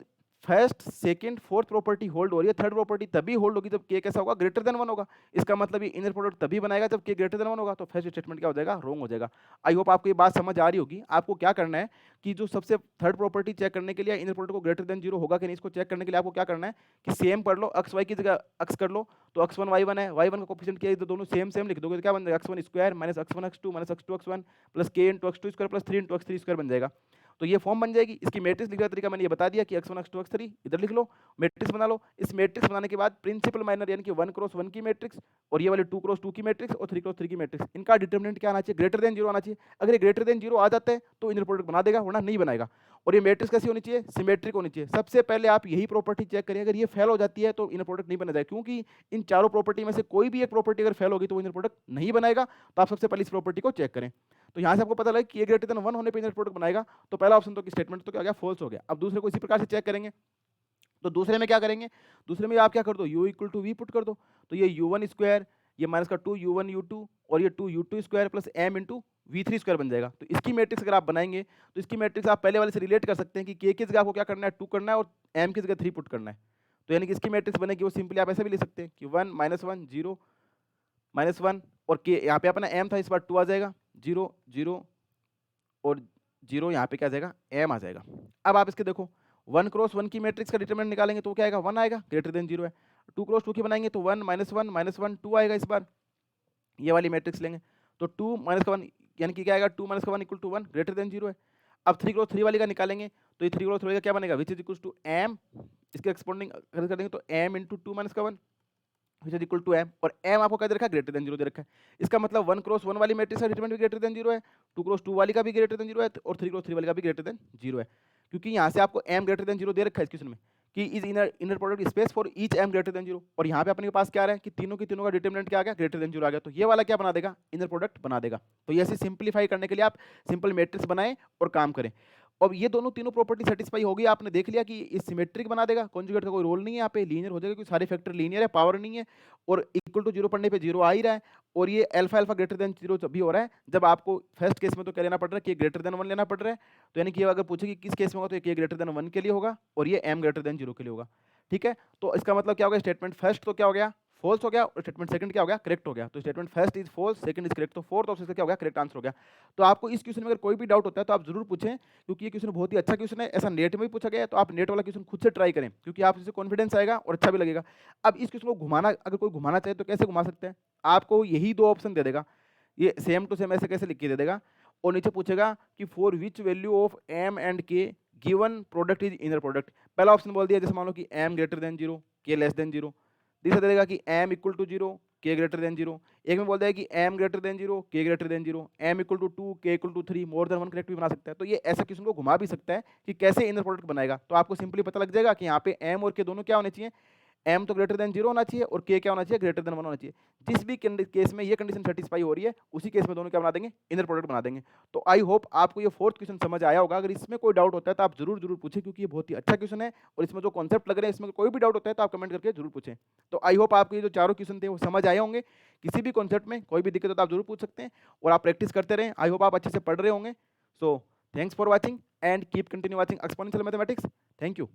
first second fourth property hold हो रही है, थर्ड प्रॉपर्टी तभी होल्ड होगी जब के कैसा होगा ग्रेटर देन 1 होगा। इसका मतलब ये इनर प्रोडक्ट तभी बनाएगा जब के ग्रेटर देन 1 होगा, तो फर्स्ट स्टेटमेंट क्या हो जाएगा रॉन्ग हो जाएगा। आई होप आपको ये बात समझ आ रही होगी। आपको क्या करना है कि जो सबसे थर्ड प्रॉपर्टी चेक करने के लिए इनर प्रोडक्ट को ग्रेटर देन 0 होगा कि नहीं, इसको चेक करने के लिए आपको क्या करना है कि सेम पढ़ लो, एक्स वाई की जगह एक्स कर लो, तो x1 y1 है, y1 का कोफिशिएंट क्या है, तो दोनों सेम सेम लिख दोगे तो क्या बन जाएगा x1 square minus x1 x2 minus x2 x1 plus k into x2 square plus 3 into x3 square बन जाएगा। तो ये फॉर्म बन जाएगी। इसकी मैट्रिक्स लिखने का तरीका मैंने ये बता दिया कि x1 x2 x3 इधर लिख लो, मैट्रिक्स बना लो। इस मैट्रिक्स बनाने के बाद प्रिंसिपल माइनर यानी कि 1 क्रॉस 1 की मैट्रिक्स और ये वाले 2 क्रॉस 2 की मैट्रिक्स और 3 क्रॉस 3 की मैट्रिक्स, इनका डिटरमिनेंट क्या आना चाहिए ग्रेटर देन 0 आना चाहिए। अगर ये ग्रेटर देन 0 आ जाता है तो इनर प्रोडक्ट बना देगा, वरना नहीं बनाएगा। और ये मैट्रिक्स कैसी होनी चाहिए सिमेट्रिक होनी चाहिए। सबसे पहले आप यही प्रॉपर्टी चेक करिए, अगर ये फेल हो जाती है तो इनर प्रोडक्ट नहीं बना जाएगा, क्योंकि इन चारों प्रॉपर्टी में से कोई भी एक प्रॉपर्टी अगर फेल होगी तो इनर प्रोडक्ट नहीं बनाएगा। तो आप सबसे पहले इस प्रॉपर्टी को चेक करें। तो यहाँ से आपको पता लगा कि ये ग्रेटर देन 1 होने पर इनर प्रोडक्ट बनाएगा, तो पहला ऑप्शन तो स्टेटमेंट तो क्या गया फॉल्स हो गया। अब दूसरे को इसी प्रकार से चेक करेंगे। तो दूसरे में क्या करेंगे, दूसरे में आप क्या कर दो u equal to V put कर दो, तो ये u1 स्क्वायर ये माइनस का 2u1 u2 और ये 2u2 square plus m into v3 square बन जाएगा। तो इसकी मैट्रिक्स अगर आप बनाएंगे तो इसकी मैट्रिक्स आप पहले वाले से रिलेट कर सकते हैं कि k की जगह आपको क्या करना है, 2 करना है और m की जगह 3 पुट करना है। तो यानी कि इसकी मैट्रिक्स बनेगी वो सिंपली आप ऐसे भी ले सकते हैं कि 1 -1 0 -1 और k यहाँ पे अपना m था, इस बार 2 आ जाएगा, 0 0 और 0 यहाँ पे क्या आ जाएगा, m आ जाएगा। अब आप इसके देखो 1 क्रॉस 1 की मैट्रिक्स का डिटरमिनेंट निकालेंगे तो क्या आएगा, 1 आएगा, ग्रेटर देन 0 है। 2 क्रॉस 2 की बनाएंगे तो 1 -1 -1 2 आएगा इस बार, ये वाली मैट्रिक्स लेंगे तो 2 माइनस का 1 यानी कि क्या आएगा, 2 माइनस का 1 इक्वल टू 1 ग्रेटर देन 0 है। अब 3 क्रॉस 3 वाली का निकालेंगे तो ये 3 क्रॉस 3 वाली का क्या बनेगा, which is equal to m, इसके एक्सपोंडिंग कर देंगे तो m इंटू 2 माइनस का 1 which is equal to m, और m आपको क्या दे रखा है, ग्रेटर देन 0 दे रखा है। इसका मतलब 1 क्रॉस 1 वाली मैट्रिक्स का डिटरमिनेंट भी ग्रेटर देन 0 है, 2 क्रॉस 2 वाली का भी ग्रेटर देन 0 है और 3 क्रॉस 3 वाली का भी ग्रेटर देन 0 है। क्योंकि यहाँ से आपको m ग्रेटर देन 0 दे रखा है इस क्वेश्चन में कि is inner product space for each m greater than 0, और यहाँ पे अपने पास क्या आ रहा है कि तीनों की तीनों का डिटरमिनेंट क्या आ गया, ग्रेटर देन 0 आ गया। तो ये वाला क्या बना देगा, इनर प्रोडक्ट बना देगा। तो ये ऐसे सिंप्लीफाई करने के लिए आप सिंपल मैट्रिक्स बनाएं और काम करें। अब ये दोनों तीनों प्रॉपर्टी सेटिस्फाई होगी, आपने देख लिया कि इस सिमेट्रिक बना देगा, कॉन्जुगेट का कोई रोल नहीं है यहाँ पे, लीनियर हो जाएगा क्योंकि सारे फैक्टर लीनियर है, पावर नहीं है, और इक्वल टू 0 पढ़ने पे 0 आ ही रहा है, और ये अल्फा अल्फा ग्रेटर देन 0 जब भी हो रहा है जब आपको फर्स्ट केस में तो क्या लेना पड़ रहा है कि ग्रेटर देन 1 लेना पड़ रहा है। तो यानी कि अगर पूछे कि किस केस में होगा तो ये ग्रेटर देन 1 के लिए होगा और ये m ग्रेटर देन 0 के लिए होगा। ठीक है, तो इसका मतलब क्या हो गया, स्टेटमेंट फर्स्ट तो क्या हो गया, फॉल्स हो गया, और स्टेटमेंट सेकंड क्या हो गया, करेक्ट हो गया। तो statement first is false, second is correct, तो फोर्थ ऑप्शन से क्या हो गया, करेक्ट आंसर हो गया। तो आपको इस क्वेश्चन में अगर कोई भी डाउट होता है तो आप जरूर पूछें, क्योंकि ये क्वेश्चन बहुत ही अच्छा क्वेश्चन है, ऐसा नेट में भी पूछा गया है, तो आप नेट वाला क्वेश्चन खुद से ट्राई करें क्योंकि आप इससे कॉन्फिडेंस आएगा और अच्छा भी लगेगा। अब इस क्वेश्चन को घुमाना, अगर कोई घुमाना चाहे तो कैसे घुमा सकते हैं, आपको यही दो ऑप्शन दे देगा, ये सेम टू सेम ऐसे कैसे लिख के दे देगा, और नीचे पूछेगा कि for which value of m and k given product is inner product. पहला ऑप्शन बोल दिया, जैसे मान लो कि m greater than 0 k less than 0, दूसरा दे देगा कि m equal to 0 k greater than 0, एक में बोल देगा कि m greater than 0 k greater than 0, m equal to 2 k equal to 3, more than 1 correct भी बना सकता है। तो ये ऐसे क्वेश्चन को घुमा भी सकता है कि कैसे इनर प्रोडक्ट बनाएगा। तो आपको सिंपली पता लग जाएगा कि यहाँ पे m और k दोनों क्या होने चाहिए, m तो ग्रेटर देन 0 होना चाहिए और k क्या होना चाहिए, ग्रेटर देन 1 होना चाहिए। जिस भी केस में ये कंडीशन सेटिस्फाई हो रही है उसी केस में दोनों क्या बना देंगे, इनर प्रोडक्ट बना देंगे। तो आई होप आपको ये फोर्थ क्वेश्चन समझ आया होगा। अगर इसमें कोई डाउट होता है तो आप जरूर जरूर पूछें, क्योंकि ये बहुत ही अच्छा क्वेश्चन है और इसमें जो कॉन्सेप्ट लग रहे हैं, इसमें कोई भी डाउट होता है तो आप कमेंट करके जरूर पूछें। तो आई होप आपको ये जो चारों क्वेश्चन थे वो समझ आए होंगे। किसी भी कॉन्सेप्ट में कोई भी दिक्कत हो तो आप जरूर पूछ सकते हैं और आप प्रैक्टिस करते रहें। आई होप आप अच्छे से पढ़ रहे होंगे। So thanks for watching and keep continue watching exponential mathematics. Thank you.